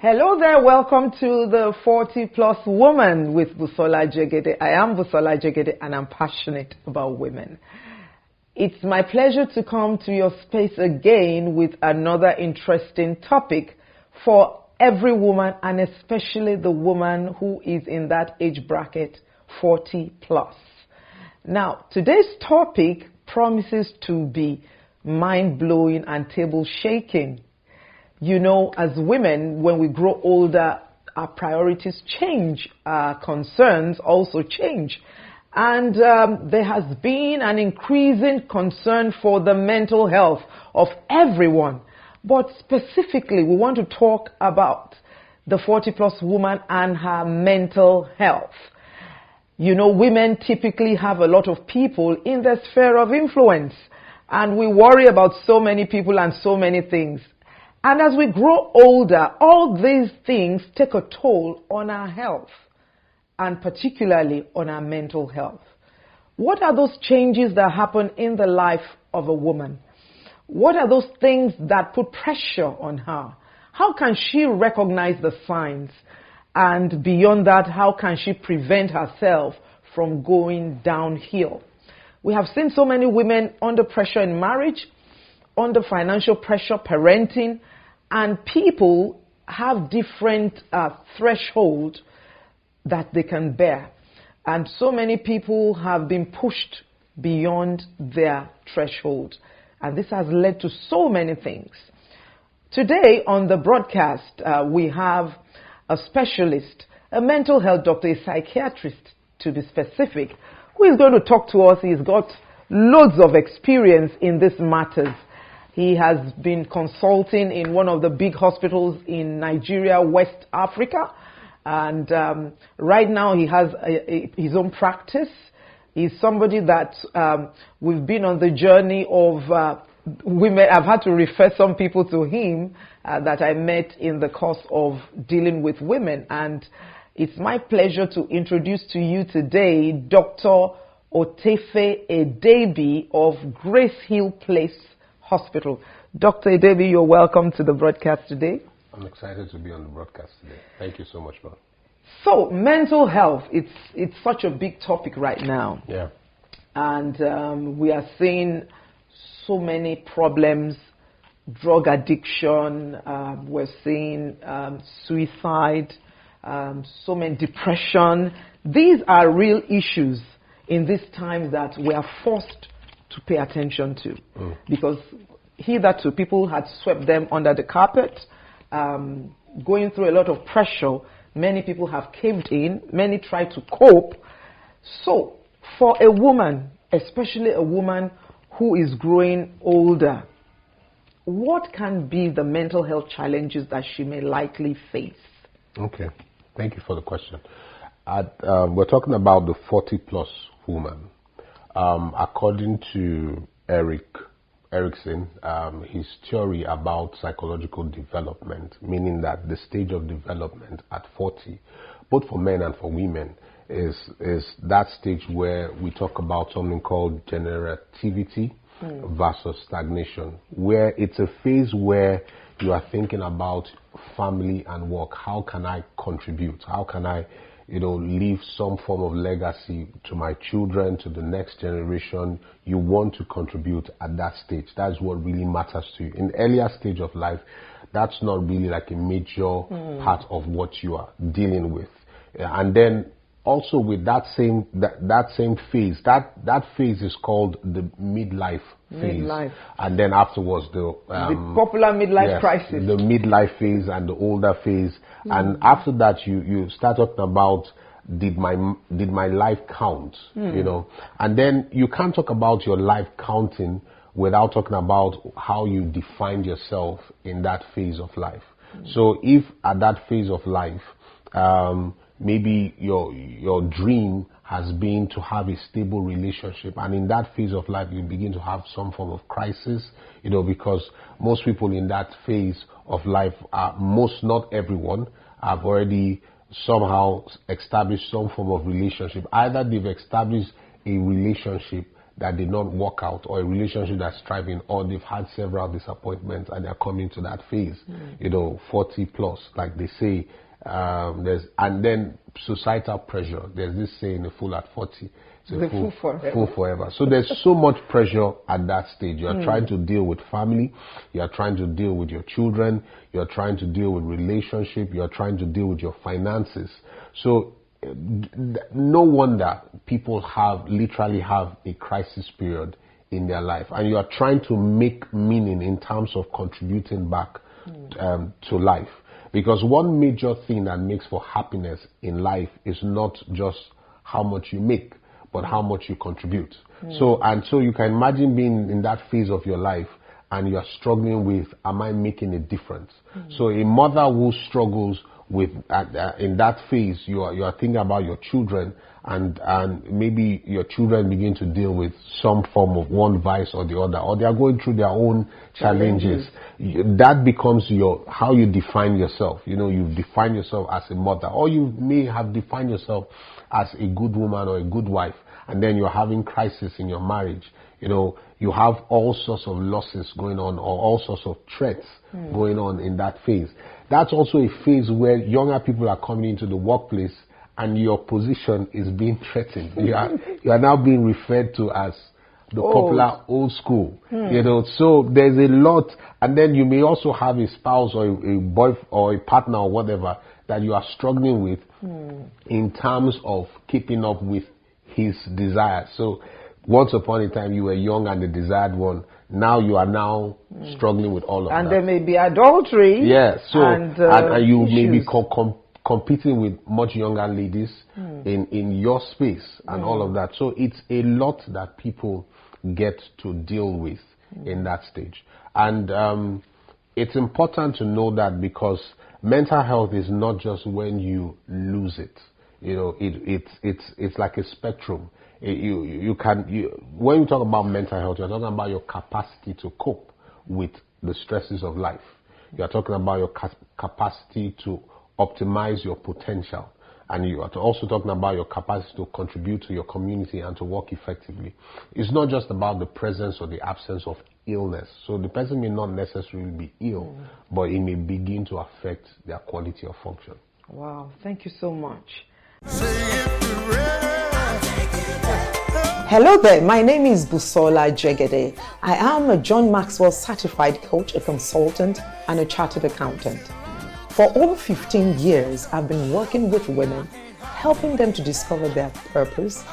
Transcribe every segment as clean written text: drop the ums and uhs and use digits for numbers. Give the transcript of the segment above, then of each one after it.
Hello there, welcome to the 40 Plus Woman with Busola Jegede. I am Busola Jegede and I'm passionate about women. It's my pleasure to come to your space again with another interesting topic for every woman, and especially the woman who is in that age bracket 40 plus. Now, today's topic promises to be mind-blowing and table-shaking. You know, as women, when we grow older, our priorities change, our concerns also change. And there has been an increasing concern for the mental health of everyone. But specifically, we want to talk about the 40-plus woman and her mental health. You know, women typically have a lot of people in their sphere of influence. And we worry about so many people and so many things. And as we grow older, all these things take a toll on our health, and particularly on our mental health. What are those changes that happen in the life of a woman? What are those things that put pressure on her? How can she recognize the signs? And beyond that, how can she prevent herself from going downhill? We have seen so many women under pressure in marriage, under financial pressure, parenting, and people have different thresholds that they can bear. And so many people have been pushed beyond their threshold. And this has led to so many things. Today on the broadcast, we have a specialist, a mental health doctor, a psychiatrist to be specific, who is going to talk to us. He's got loads of experience in these matters. He has been consulting in one of the big hospitals in Nigeria, West Africa. And right now he has his own practice. He's somebody that we've been on the journey of women. I've had to refer some people to him that I met in the course of dealing with women. And it's my pleasure to introduce to you today Dr. Otefe Edebi of Grace Hill Place Hospital. Dr. Edebi, you're welcome to the broadcast today. I'm excited to be on the broadcast today. Thank you so much, man. So, mental health, it's such a big topic right now. Yeah. And we are seeing so many problems, drug addiction, we're seeing suicide, so many depression. These are real issues in this time that we are forced to pay attention to, because hitherto people had swept them under the carpet, going through a lot of pressure. Many people have caved in, many try to cope. So for a woman, especially a woman who is growing older, what can be the mental health challenges that she may likely face? Okay, thank you for the question. We're talking about the 40-plus woman. According to Erickson, his theory about psychological development, meaning that the stage of development at 40, both for men and for women, is that stage where we talk about something called generativity versus stagnation, where it's a phase where you are thinking about family and work. How can I contribute? How can I leave some form of legacy to my children, to the next generation? You want to contribute at that stage. That's what really matters to you. In the earlier stage of life, that's not really like a major part of what you are dealing with. And then also with that same phase, that phase is called the midlife phase. And then afterwards the popular midlife crisis. The midlife phase and the older phase. And after that you start talking about did my life count? And then you can't talk about your life counting without talking about how you defined yourself in that phase of life. So if at that phase of life maybe your dream has been to have a stable relationship, and in that phase of life you begin to have some form of crisis, because most people in that phase of life not everyone have already somehow established some form of relationship. Either they've established a relationship that did not work out, or a relationship that's thriving, or they've had several disappointments and they're coming to that phase, 40 plus, like they say. And then societal pressure. There's this saying, a fool at 40. The fool forever. So there's so much pressure at that stage. You are trying to deal with family. You are trying to deal with your children. You are trying to deal with relationship. You are trying to deal with your finances. So no wonder people literally have a crisis period in their life. And you are trying to make meaning in terms of contributing back to life. Because one major thing that makes for happiness in life is not just how much you make, but how much you contribute. So you can imagine being in that phase of your life and you are struggling with, am I making a difference? So a mother who struggles with in that phase, you are thinking about your children, and maybe your children begin to deal with some form of one vice or the other, or they are going through their own challenges. That becomes how you define yourself. You define yourself as a mother, or you may have defined yourself as a good woman or a good wife, and then you're having crisis in your marriage. You have all sorts of losses going on, or all sorts of threats going on in that phase. That's also a phase where younger people are coming into the workplace and your position is being threatened. You are now being referred to as the popular old school. So there's a lot. And then you may also have a spouse or a boyfriend or a partner or whatever that you are struggling with in terms of keeping up with his desires. So once upon a time you were young and the desired one. Now you are struggling with all of that. And there may be adultery. Yeah. So and you issues. may be competing with much younger ladies in your space and all of that. So it's a lot that people get to deal with in that stage. And it's important to know that, because mental health is not just when you lose it. It's like a spectrum. When you talk about mental health, you're talking about your capacity to cope with the stresses of life. You're talking about your capacity to optimize your potential. And you are also talking about your capacity to contribute to your community and to work effectively. It's not just about the presence or the absence of illness. So the person may not necessarily be ill, but it may begin to affect their quality of function. Wow, thank you so much. Hello there, my name is Busola Jegede. I am a John Maxwell certified coach, a consultant, and a chartered accountant. For over 15 years, I've been working with women, helping them to discover their purpose,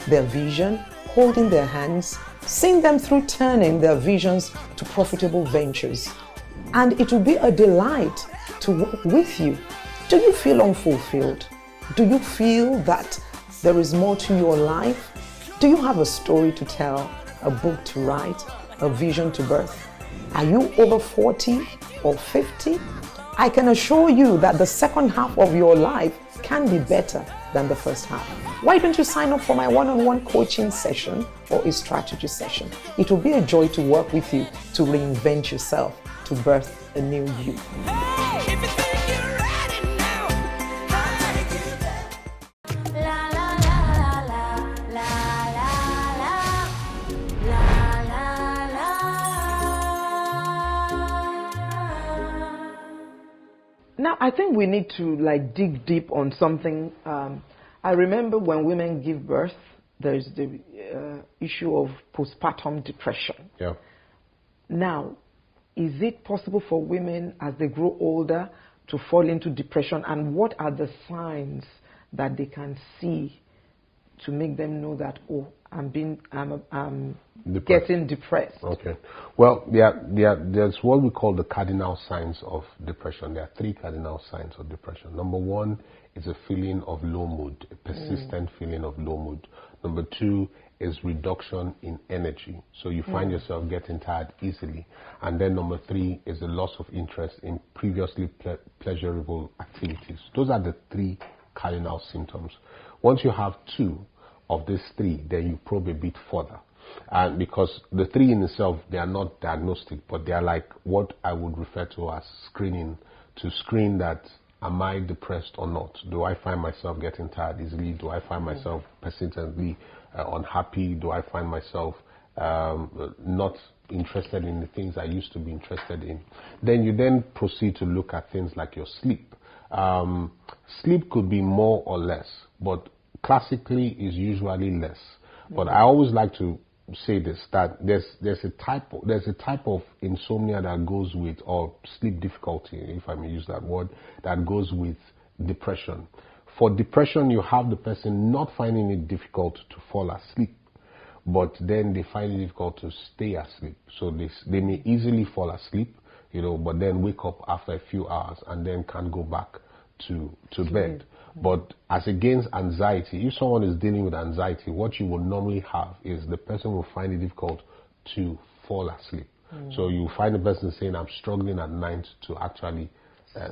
their vision, holding their hands, seeing them through turning their visions to profitable ventures. And it will be a delight to work with you. Do you feel unfulfilled? Do you feel that there is more to your life? Do you have a story to tell, a book to write, a vision to birth? Are you over 40 or 50? I can assure you that the second half of your life can be better than the first half. Why don't you sign up for my one-on-one coaching session or a strategy session? It will be a joy to work with you to reinvent yourself, to birth a new you. Now, I think we need to dig deep on something. I remember when women give birth, there's the issue of postpartum depression. Yeah. Now, is it possible for women as they grow older to fall into depression, and what are the signs that they can see to make them know that, I'm getting depressed? Okay. Well, there's what we call the cardinal signs of depression. There are 3 cardinal signs of depression. Number 1 is a feeling of low mood, a persistent feeling of low mood. Number 2 is reduction in energy. So you find yourself getting tired easily. And then number 3 is the loss of interest in previously pleasurable activities. Those are the 3 cardinal symptoms. Once you have 2 of these 3, then you probe a bit further. And because the 3 in itself, they are not diagnostic, but they are like what I would refer to as screening, to screen that am I depressed or not? Do I find myself getting tired easily? Do I find myself persistently unhappy? Do I find myself not interested in the things I used to be interested in? Then you then proceed to look at things like your sleep. Sleep could be more or less, but classically is usually less. But I always like to say this, that there's a type of insomnia that goes with, or sleep difficulty, if I may use that word, that goes with depression. For depression, you have the person not finding it difficult to fall asleep, but then they find it difficult to stay asleep. So they may easily fall asleep, but then wake up after a few hours and then can't go back to bed. But as against anxiety, if someone is dealing with anxiety, what you will normally have is the person will find it difficult to fall asleep. So you find the person saying, I'm struggling at night to actually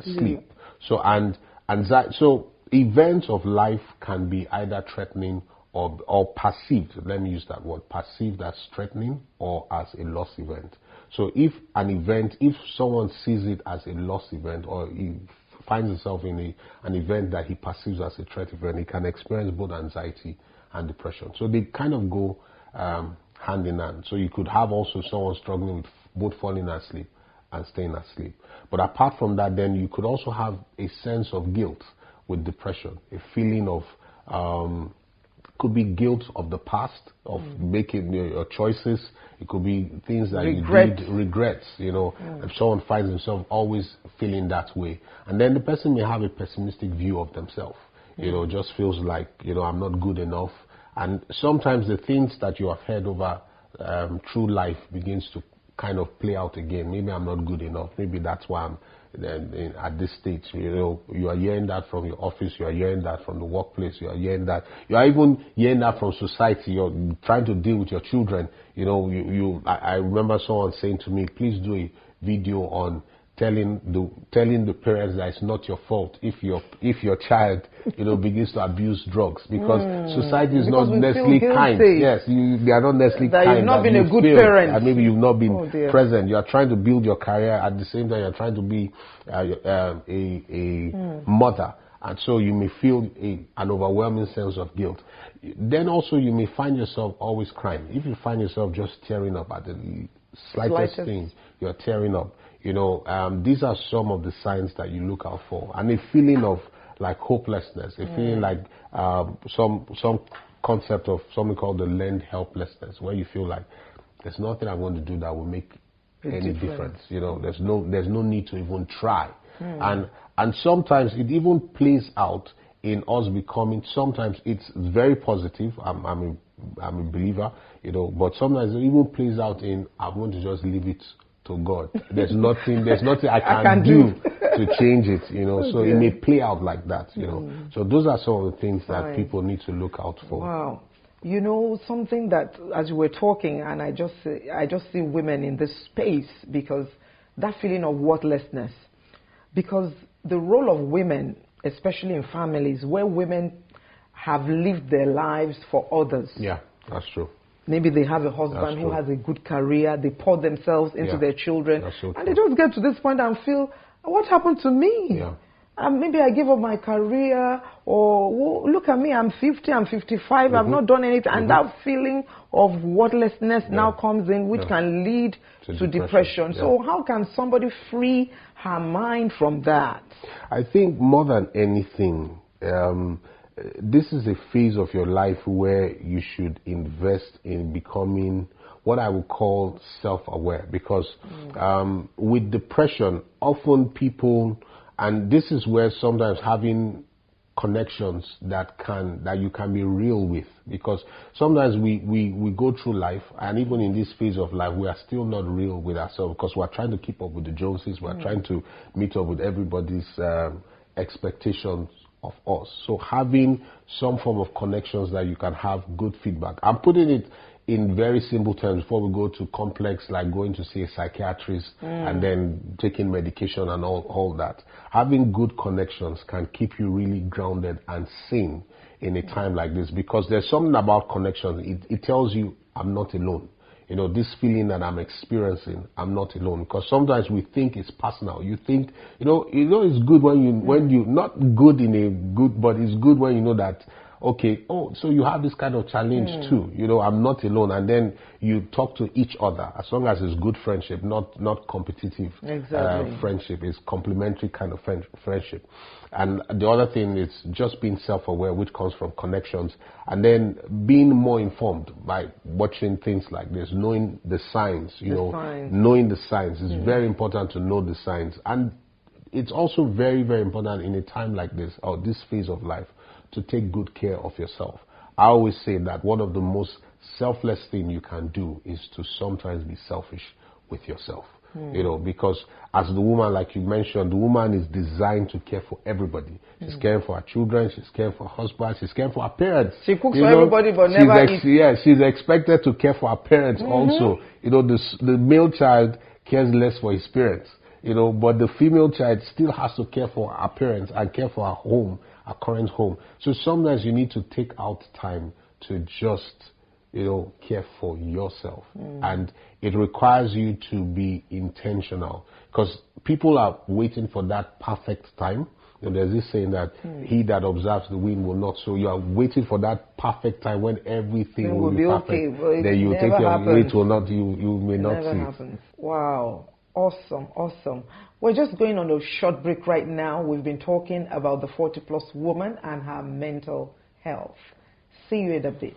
sleep. So anxiety, so events of life can be either threatening or perceived, let me use that word, perceived as threatening or as a loss event. So if someone sees it as a loss event, or he finds himself in an event that he perceives as a threat event, he can experience both anxiety and depression. So they kind of go hand in hand. So you could have also someone struggling with both falling asleep and staying asleep. But apart from that, then you could also have a sense of guilt with depression, a feeling of could be guilt of the past, of making your choices. It could be things that you did, regrets, If someone finds himself always feeling that way. And then the person may have a pessimistic view of themselves, just feels like, I'm not good enough. And sometimes the things that you have heard over through life begins to kind of play out again. Maybe I'm not good enough. Maybe that's why I'm at this stage. You are hearing that from your office, you are hearing that from the workplace, you are hearing that, you are even hearing that from society. You're trying to deal with your children. I remember someone saying to me, please do a video on telling the parents that it's not your fault if your child begins to abuse drugs, because society is not necessarily kind. Yes, they are not necessarily that kind. You've not been a good parent, and maybe you've not been present. You are trying to build your career at the same time. You are trying to be a mother, and so you may feel an overwhelming sense of guilt. Then also you may find yourself always crying. If you find yourself just tearing up at the slightest thing, you're tearing up. These are some of the signs that you look out for. And a feeling of like hopelessness, a feeling like some concept of something called the learned helplessness, where you feel like there's nothing I'm going to do that will make any difference. There's no need to even try. And sometimes it even plays out in us becoming, sometimes it's very positive. I'm a believer, but sometimes it even plays out in, I'm going to just leave it to God. There's nothing I can do to change it, so it may play out like that, So those are some of the things that people need to look out for. Wow. Something that, as you were talking, and I just see women in this space, because that feeling of worthlessness, because the role of women, especially in families where women have lived their lives for others. Yeah, that's true. Maybe they have a husband who has a good career, they pour themselves into their children, and they just get to this point and feel, what happened to me? Maybe I gave up my career, or look at me, I'm 50, I'm 55, I've not done anything. And that feeling of worthlessness now comes in, which can lead to depression. So how can somebody free her mind from that? I think more than anything, this is a phase of your life where you should invest in becoming what I would call self-aware, because with depression, often people, and this is where sometimes having connections that you can be real with, because sometimes we go through life, and even in this phase of life, we are still not real with ourselves, because we are trying to keep up with the Joneses, we are trying to meet up with everybody's expectations of us. So having some form of connections that you can have good feedback. I'm putting it in very simple terms before we go to complex, like going to see a psychiatrist and then taking medication and all that. Having good connections can keep you really grounded and sane in a time like this, because there's something about connections. It tells you, I'm not alone. this feeling that I'm experiencing, I'm not alone. Because sometimes we think it's personal. You think, it's good when you not good in a good, but it's good when you know that, okay, so you have this kind of challenge too. I'm not alone. And then you talk to each other, as long as it's good friendship, not competitive friendship. It's complementary kind of friendship. And the other thing is just being self-aware, which comes from connections, and then being more informed by watching things like this, knowing the signs, knowing the signs. It's very important to know the signs. And it's also very, very important in a time like this, or this phase of life, to take good care of yourself. I always say that one of the most selfless things you can do is to sometimes be selfish with yourself. Because as the woman, like you mentioned, the woman is designed to care for everybody. She's caring for her children, she's caring for her husband, she's caring for her parents. She cooks for everybody, but never eats. Yeah, she's expected to care for her parents also. The male child cares less for his parents, but the female child still has to care for her parents and care for her home, her current home. So sometimes you need to take out time to just care for yourself. And it requires you to be intentional, because people are waiting for that perfect time. There's this saying that he that observes the wind will not. So you are waiting for that perfect time when everything will be perfect. Okay, then you take your it will not. You may not see happens. Wow. Awesome. We're just going on a short break right now. We've been talking about the 40-plus woman and her mental health. See you in a bit.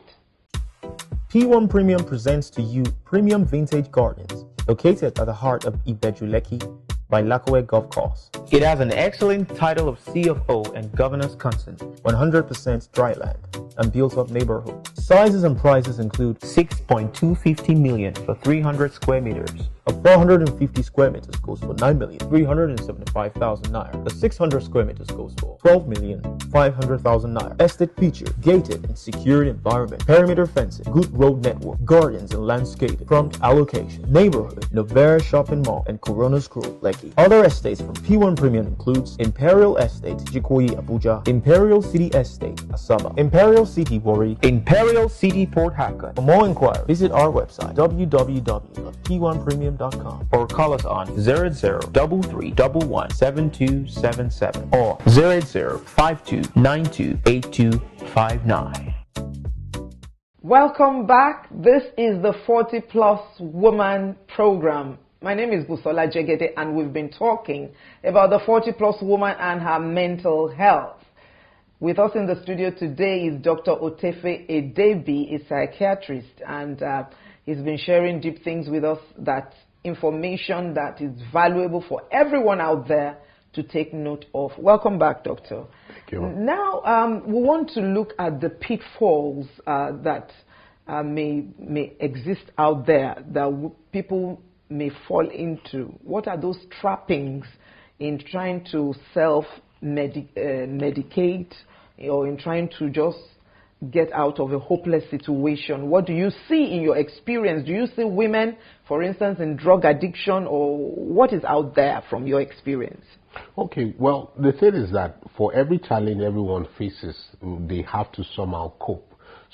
P1 Premium presents to you Premium Vintage Gardens, located at the heart of Ibejuleki by Lakowe Golf Course. It has an excellent title of CFO and governor's consent, 100% dry land, and built-up neighborhood. Sizes and prices include 6.250 million for 300 square meters. A 450 square meters goes for 9,375,000 naira. The 600 square meters goes for 12,500,000 naira. Estate feature, gated and secured environment, perimeter fencing, good road network, gardens and landscaping, prompt allocation, neighborhood, Novera Shopping Mall, and Corona's Grove, Lekki. Other estates from P1 Premium includes Imperial Estate, Jikoyi, Abuja, Imperial City Estate, Asaba, Imperial City, Warri, Imperial City, Port Harcourt. For more inquiry, visit our website www.p1premium.com or call us on 0033117277 or 08052928259. Welcome back. This is the 40-plus woman program. My name is Busola Jegede, and we've been talking about the 40-plus woman and her mental health. With us in the studio today is Dr. Otefe Edebi, a psychiatrist, and he's been sharing deep things with us, that information that is valuable for everyone out there to take note of. Welcome back, Doctor. Thank you. Now, we want to look at the pitfalls that may exist out there, that people may fall into. What are those trappings in trying to self-medicate or in trying to just get out of a hopeless situation? What do you see in your experience? Do you see women, for instance, in drug addiction, or what is out there from your experience? Okay, well, the thing is that for every challenge everyone faces, they have to somehow cope.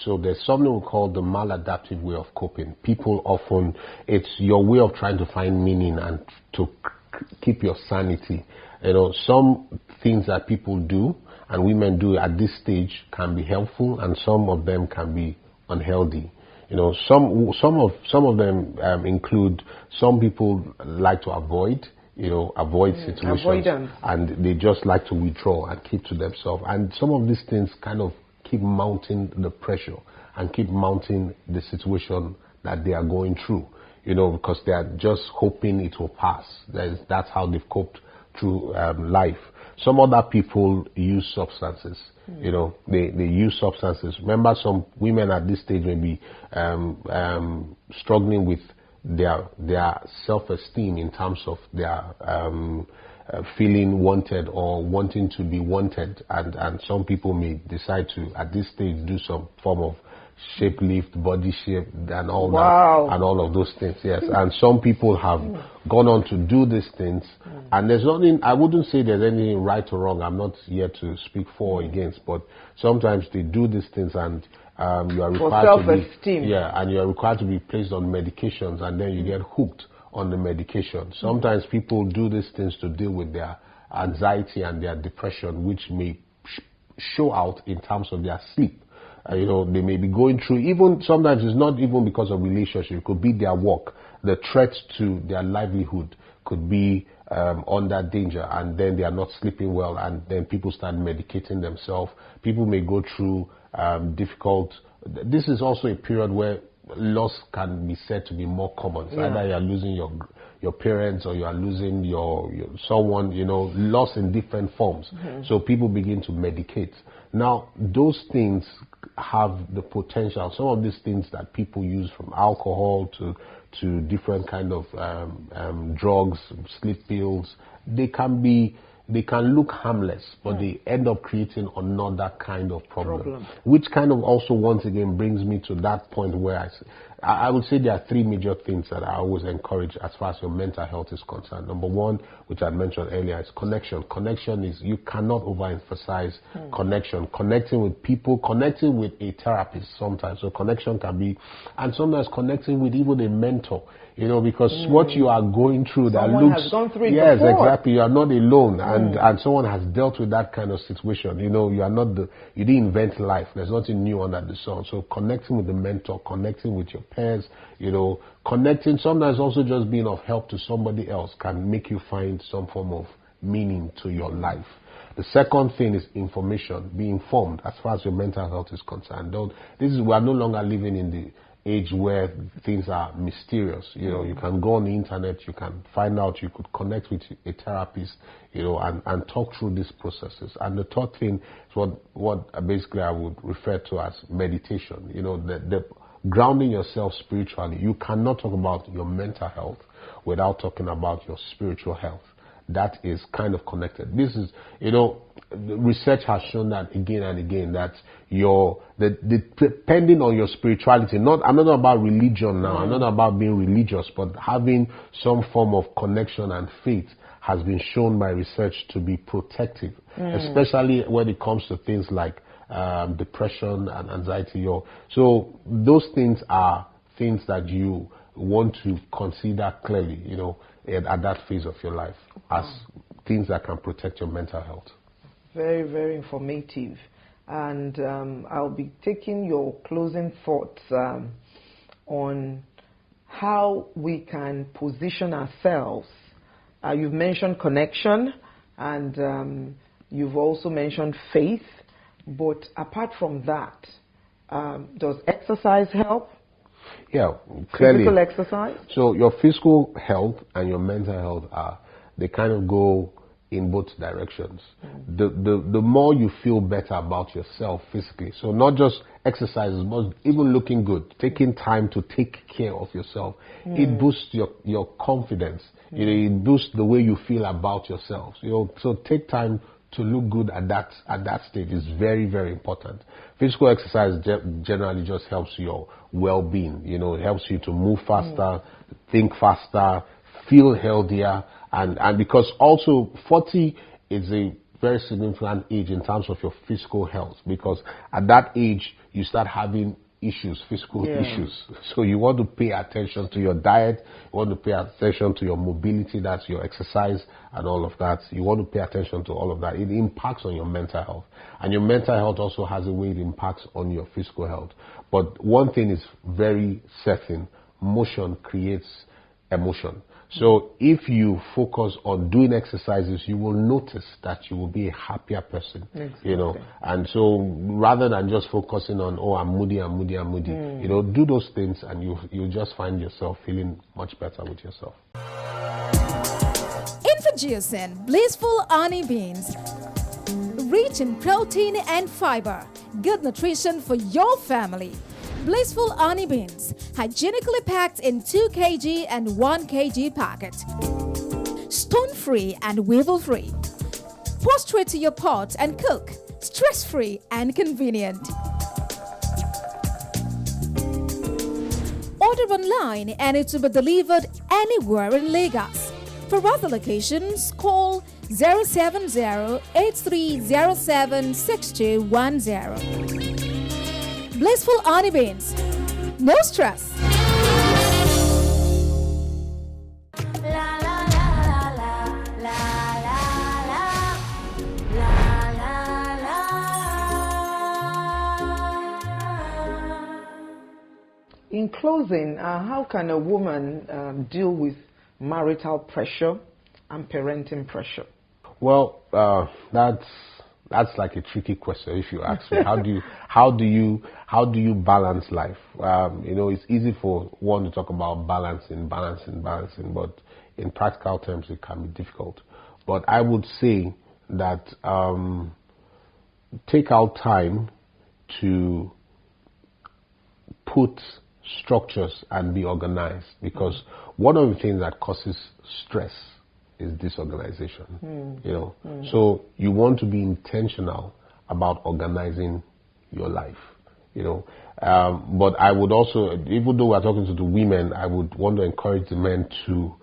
So there's something we call the maladaptive way of coping. People often, it's your way of trying to find meaning and to keep your sanity. Some things that people do and women do at this stage can be helpful, and some of them can be unhealthy. Some of them include, some people like to avoid situations, avoidance. And they just like to withdraw and keep to themselves. And some of these things kind of keep mounting the pressure and keep mounting the situation that they are going through, because they are just hoping it will pass. That's how they've coped through life. Some other people use substances. They use substances. Remember, some women at this stage may be struggling with their self-esteem in terms of their feeling wanted or wanting to be wanted, and some people may decide to, at this stage, do some form of shape lift, body shape, and all that, and all of those things. Yes, and some people have gone on to do these things, and there's nothing. I wouldn't say there's anything right or wrong. I'm not here to speak for or against, but sometimes they do these things, and you are For required self-esteem. and you are required to be placed on medications, and then you get hooked on the medication. Sometimes people do these things to deal with their anxiety and their depression, which may show out in terms of their sleep. They may be going through, even sometimes it's not even because of relationship, it could be their work, the threat to their livelihood could be under danger, and then they are not sleeping well, and then people start medicating themselves. People may go through difficult. This is also a period where loss can be said to be more common. So either you are losing your parents, or you are losing your someone, loss in different forms. So people begin to medicate. Now, those things have the potential. Some of these things that people use, from alcohol to different kind of drugs, sleep pills, they can look harmless, but they end up creating another kind of problem. Which kind of also once again brings me to that point where I would say there are three major things that I always encourage as far as your mental health is concerned. Number one, which I mentioned earlier, is connection. Connection is, you cannot overemphasize connection. Connecting with people, connecting with a therapist sometimes. So connection can be, and sometimes connecting with even a mentor. Because what you are going through, someone has gone through it yes, before. exactly. You are not alone, and someone has dealt with that kind of situation. You are not you didn't invent life. There's nothing new under the sun. So connecting with the mentor, connecting with your peers, connecting, sometimes also just being of help to somebody else can make you find some form of meaning to your life. The second thing is information. Be informed as far as your mental health is concerned. We are no longer living in the age where things are mysterious. You can go on the internet, you can find out, you could connect with a therapist, and talk through these processes. And the third thing is what basically I would refer to as meditation. The grounding yourself spiritually. You cannot talk about your mental health without talking about your spiritual health. That is kind of connected. This is, research has shown that again and again, that depending on your spirituality, I'm not about religion now, I'm not about being religious, but having some form of connection and faith has been shown by research to be protective, especially when it comes to things like depression and anxiety. So those things are things that you want to consider clearly, at that phase of your life, as things that can protect your mental health. Very, very informative. And I'll be taking your closing thoughts on how we can position ourselves. You've mentioned connection, and you've also mentioned faith. But apart from that, does exercise help? Yeah, clearly. Physical exercise? So your physical health and your mental health they kind of go in both directions. The more you feel better about yourself physically, so not just exercises, but even looking good, taking time to take care of yourself, it boosts your confidence. It boosts the way you feel about yourself. So take time to look good at that stage is very, very important. Physical exercise generally just helps your well-being. It helps you to move faster, think faster, feel healthier, and because also 40 is a very significant age in terms of your physical health, because at that age you start having physical issues. So you want to pay attention to your diet, you want to pay attention to your mobility, that's your exercise and all of that. You want to pay attention to all of that. It impacts on your mental health. And your mental health also has a way it impacts on your physical health. But one thing is very certain, motion creates emotion. So if you focus on doing exercises, you will notice that you will be a happier person, And so rather than just focusing on, I'm moody, do those things and you just find yourself feeling much better with yourself. Introducing Blissful honey beans. Rich in protein and fiber. Good nutrition for your family. Blissful honey beans, hygienically packed in 2 kg and 1 kg packet. Stone-free and weevil-free. Pour straight to your pot and cook. Stress-free and convenient. Order online and it will be delivered anywhere in Lagos. For other locations, call 070-8307-6210. Blissful honey beans. No stress. In closing, how can a woman deal with marital pressure and parenting pressure? Well, that's like a tricky question if you ask me. How do you balance life? It's easy for one to talk about balancing, but in practical terms it can be difficult. But I would say that take out time to put structures and be organized, because one of the things that causes stress is disorganization. So you want to be intentional about organizing your life. But I would also, even though we're talking to the women, I would want to encourage the men to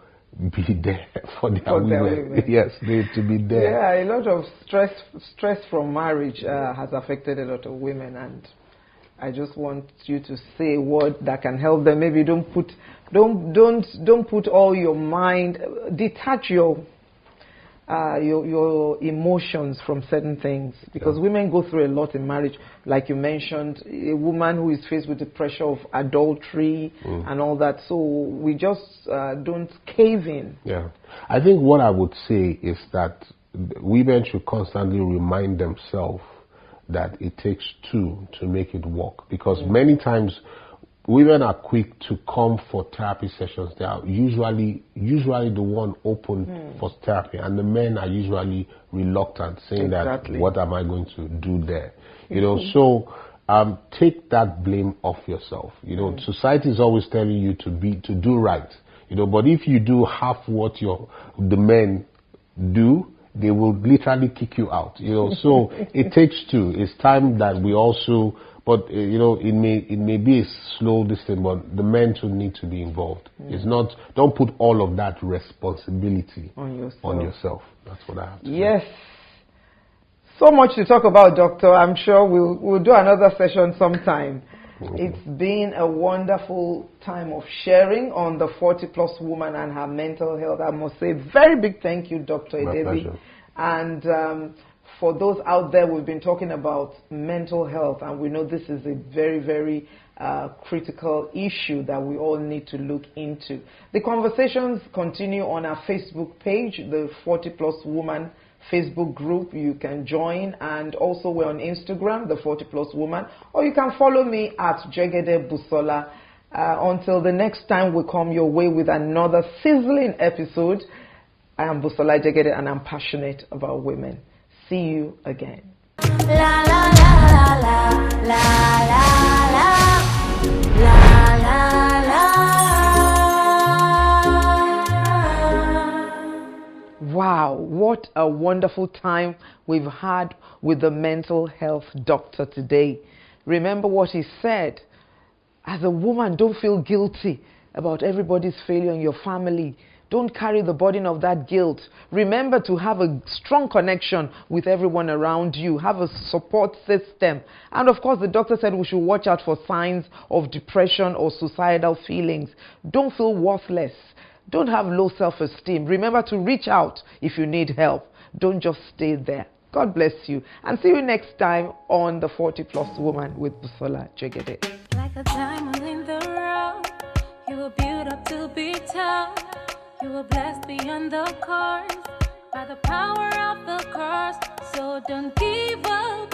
be there for their women. Yes, to be there. Yeah, a lot of stress from marriage has affected a lot of women, and I just want you to say a word that can help them. Maybe don't put all your mind, detach your emotions from certain things, because women go through a lot in marriage. Like you mentioned, a woman who is faced with the pressure of adultery and all that. So we just don't cave in. Yeah, I think what I would say is that women should constantly remind themselves that it takes two to make it work, because many times women are quick to come for therapy sessions. They are usually the one open for therapy, and the men are usually reluctant, saying that what am I going to do there? So take that blame off yourself. Society is always telling you to do right. But if you do half what the men do, they will literally kick you out. So it takes two. It's time that we also, but it may be a slow distance, but the men too need to be involved. It's not, don't put all of that responsibility on yourself. That's what I have to say. Yes. So much to talk about, Doctor. I'm sure we'll do another session sometime. It's been a wonderful time of sharing on the 40-plus woman and her mental health. I must say very big thank you, Dr. Edebi. And for those out there, we've been talking about mental health, and we know this is a very, very critical issue that we all need to look into. The conversations continue on our Facebook page, the 40-plus woman Facebook group. You can join, and also we're on Instagram, the 40-plus woman, or you can follow me at Jegede Busola. Until the next time we come your way with another sizzling episode, I am Busola Jegede, and I'm passionate about women. See you again. La, la, la, la, la, la, la, la, la, la. Wow, what a wonderful time we've had with the mental health doctor today. Remember what he said. As a woman, don't feel guilty about everybody's failure in your family. Don't carry the burden of that guilt. Remember to have a strong connection with everyone around you. Have a support system. And of course, the doctor said we should watch out for signs of depression or suicidal feelings. Don't feel worthless. Don't have low self-esteem. Remember to reach out if you need help. Don't just stay there. God bless you. And see you next time on the 40-plus woman with Busola Jegede. Like a diamond in the rough, you were built up to be tough. You were blessed beyond the curse by the power of the curse. So don't give up.